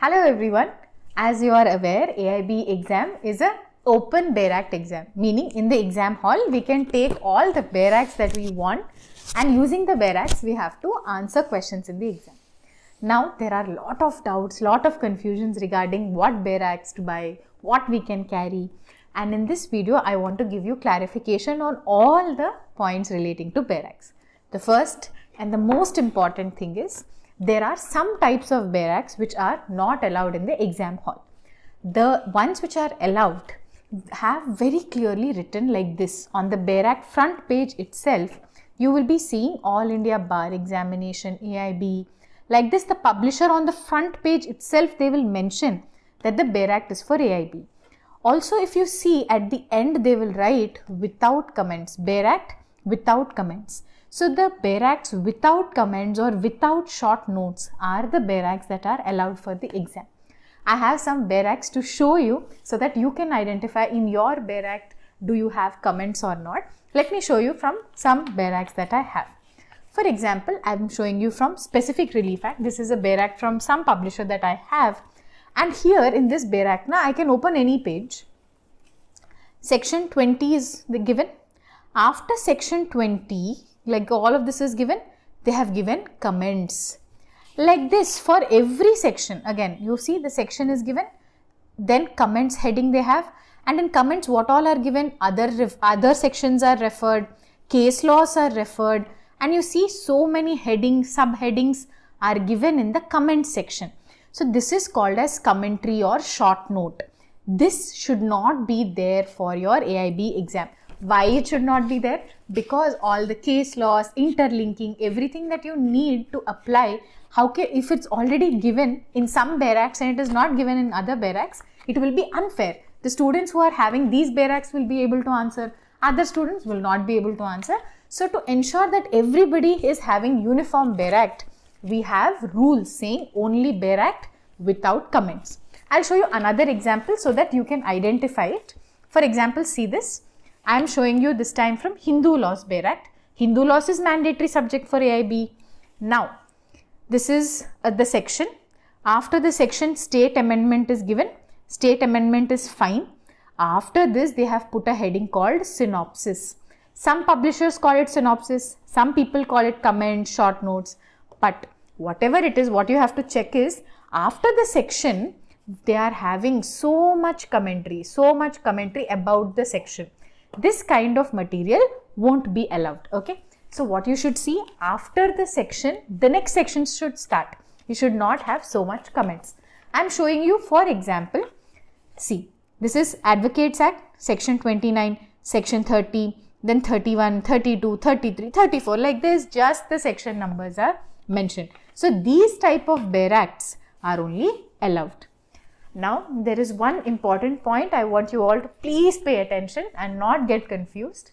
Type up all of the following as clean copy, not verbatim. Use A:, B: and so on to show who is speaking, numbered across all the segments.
A: Hello everyone. As you are aware, AIBE exam is a open bare act exam, meaning in the exam hall we can take all the bare acts that we want, and using the bare acts we have to answer questions in the exam. Now there are lot of doubts, lot of confusions regarding what bare acts to buy, what we can carry, and in this video I want to give you clarification on all the points relating to bare acts. The first and the most important thing is there are some types of bare acts which are not allowed in the exam hall. The ones which are allowed have very clearly written like this on the bare act front page itself. You will be seeing All India Bar Examination, AIBE. Like this, the publisher on the front page itself, they will mention that the bare act is for AIBE. Also, if you see at the end, they will write without comments, bare act without comments. So the bare acts without comments or without short notes are the bare acts that are allowed for the exam. I have some bare acts to show you so that you can identify in your bare act do you have comments or not. Let me show you from some bare acts that I have. For example, I am showing you from Specific Relief Act. This is a bare act from some publisher that I have. And here in this bare act, now I can open any page. Section 20 is given. After section 20, like all of this is given, they have given comments. Like this for every section. Again, you see the section is given, then comments heading they have, and in comments what all are given, other sections are referred, case laws are referred, and you see so many headings, subheadings are given in the comments section. So this is called as commentary or short note. This should not be there for your AIBE exam. Why it should not be there? Because all the case laws, interlinking, everything that you need to apply, if it's already given in some bare acts and it is not given in other bare acts, it will be unfair. The students who are having these bare acts will be able to answer, other students will not be able to answer. So to ensure that everybody is having uniform bare act, we have rules saying only bare act without comments. I'll show you another example so that you can identify it. For example, see this. I am showing you this time from Hindu Laws Bare Act. Hindu Laws is mandatory subject for AIBE. Now, this is the section. After the section, state amendment is given. State amendment is fine. After this, they have put a heading called synopsis. Some publishers call it synopsis. Some people call it comments, short notes. But whatever it is, what you have to check is after the section, they are having so much commentary about the section. This kind of material won't be allowed. Okay. So what you should see after the section, the next section should start. You should not have so much comments. I am showing you for example, see, this is Advocates Act, section 29, section 30, then 31, 32, 33, 34. Like this, just the section numbers are mentioned. So these type of bare acts are only allowed. Now, there is one important point I want you all to please pay attention and not get confused.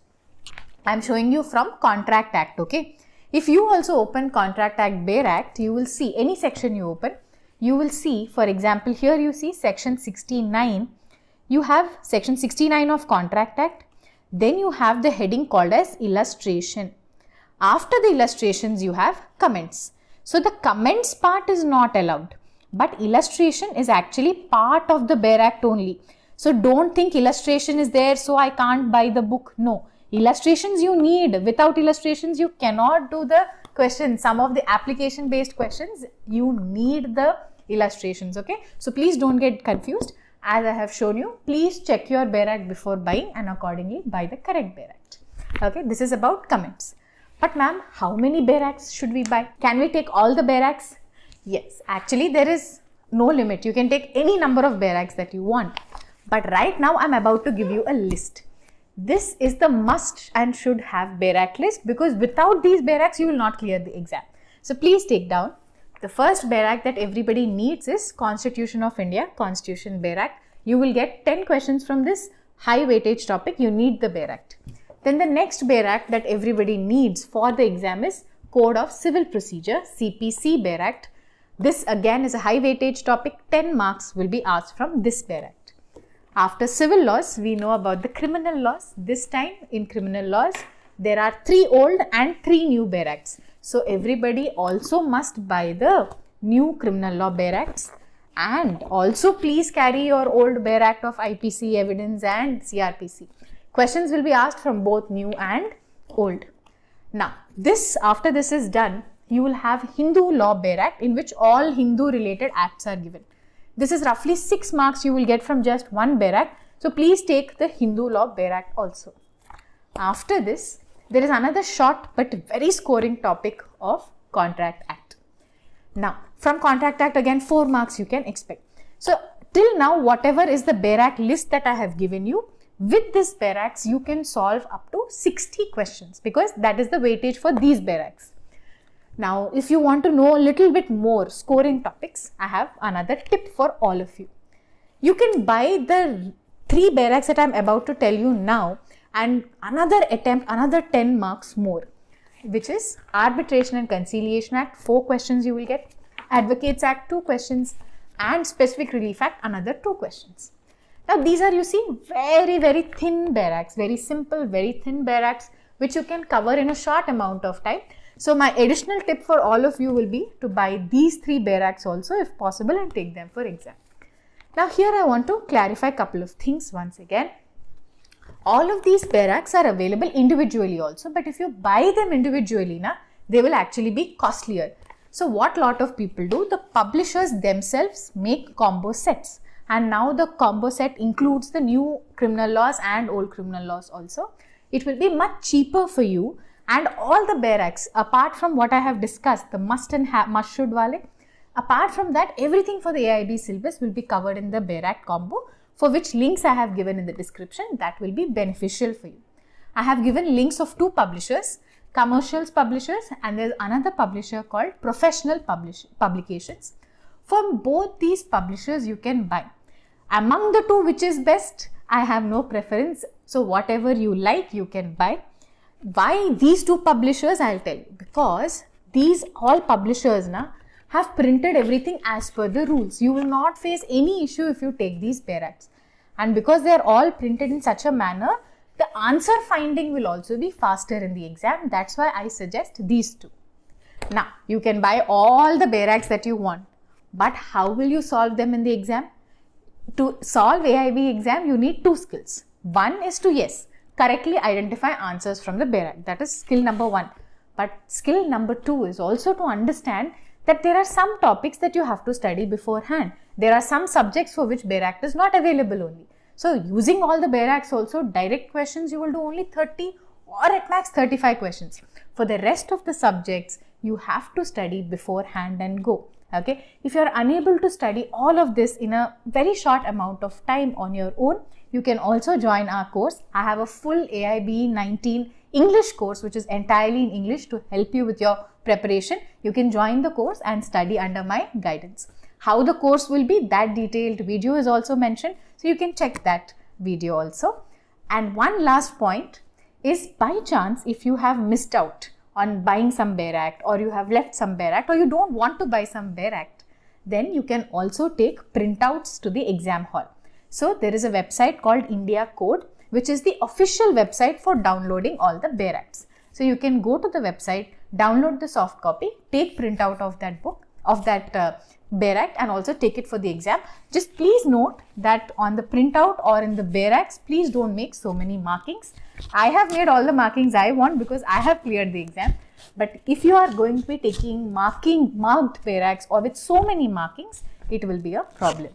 A: I am showing you from Contract Act, okay. If you also open Contract Act Bare Act, you will see any section you open, you will see, for example, here you see section 69, you have section 69 of Contract Act, then you have the heading called as illustration. After the illustrations, you have comments. So, the comments part is not allowed. But illustration is actually part of the bare act only. So don't think illustration is there, so I can't buy the book. No, illustrations you need. Without illustrations, you cannot do the questions. Some of the application based questions, you need the illustrations. Okay. So please don't get confused. As I have shown you, please check your bare act before buying and accordingly buy the correct bare act. Okay. This is about comments. But ma'am, how many bare acts should we buy? Can we take all the bare acts? Yes, actually there is no limit. You can take any number of bare acts that you want. But right now I'm about to give you a list. This is the must and should have bare act list because without these bare acts you will not clear the exam. So please take down. The first bare act that everybody needs is Constitution of India, Constitution Bare Act. You will get 10 questions from this high weightage topic. You need the bare act. Then the next bare act that everybody needs for the exam is Code of Civil Procedure, CPC Bare Act. This again is a high weightage topic, 10 marks will be asked from this bare act. After civil laws, we know about the criminal laws. This time in criminal laws, there are 3 old and 3 new bare acts. So everybody also must buy the new criminal law bare acts. And also please carry your old Bare Act of IPC evidence and CRPC. Questions will be asked from both new and old. Now, after this is done, you will have Hindu Law Bare Act, in which all Hindu related acts are given. This is roughly 6 marks you will get from just one Bare Act. So please take the Hindu Law Bare Act also. After this, there is another short but very scoring topic of Contract Act. Now, from Contract Act again 4 marks you can expect. So till now, whatever is the Bare Act list that I have given you, with this Bare Acts you can solve up to 60 questions, because that is the weightage for these Bare Acts. Now, if you want to know a little bit more scoring topics, I have another tip for all of you. You can buy the 3 Bare Acts that I am about to tell you now and another 10 marks more, which is Arbitration and Conciliation Act, 4 questions you will get, Advocates Act, 2 questions, and Specific Relief Act, another 2 questions. Now, these are, you see, very, very thin Bare Acts, very simple, very thin Bare Acts, which you can cover in a short amount of time. So, my additional tip for all of you will be to buy these 3 Bare Acts also if possible and take them for exam. Now, here I want to clarify a couple of things once again. All of these Bare Acts are available individually also, but if you buy them individually, they will actually be costlier. So, what lot of people do, the publishers themselves make combo sets, and now the combo set includes the new criminal laws and old criminal laws also. It will be much cheaper for you, and all the Bare Acts, apart from what I have discussed, the must and must should wale, apart from that, everything for the AIB syllabus will be covered in the Bare Act combo, for which links I have given in the description. That will be beneficial for you. I have given links of 2 publishers, Commercials Publishers, and there is another publisher called Professional Publications. From both these publishers you can buy. Among the 2, which is best, I have no preference. So whatever you like, you can buy. Why these 2 publishers, I'll tell you. Because these all publishers have printed everything as per the rules. You will not face any issue if you take these Bare Acts. And because they are all printed in such a manner, the answer finding will also be faster in the exam. That's why I suggest these 2. Now, you can buy all the Bare Acts that you want. But how will you solve them in the exam? To solve AIB exam, you need 2 skills. One is to, yes, correctly identify answers from the Bare Act. That is skill number 1. But skill number 2 is also to understand that there are some topics that you have to study beforehand. There are some subjects for which Bare Act is not available only. So, using all the Bare Acts also, direct questions you will do only 30 or at max 35 questions. For the rest of the subjects, you have to study beforehand and go. Okay, if you are unable to study all of this in a very short amount of time on your own, you can also join our course. I have a full AIBE 19 English course which is entirely in English to help you with your preparation. You can join the course and study under my guidance. How the course will be, that detailed video is also mentioned, so you can check that video also. And one last point is, by chance if you have missed out on buying some Bare Act, or you have left some Bare Act, or you don't want to buy some Bare Act, then you can also take printouts to the exam hall. So there is a website called India Code, which is the official website for downloading all the Bare Acts. So you can go to the website, download the soft copy, take printout of that book, of that Bare Act, and also take it for the exam. Just please note that on the printout or in the Bare Acts, please don't make so many markings. I have made all the markings I want because I have cleared the exam. But if you are going to be taking marked Bare Acts or with so many markings, it will be a problem.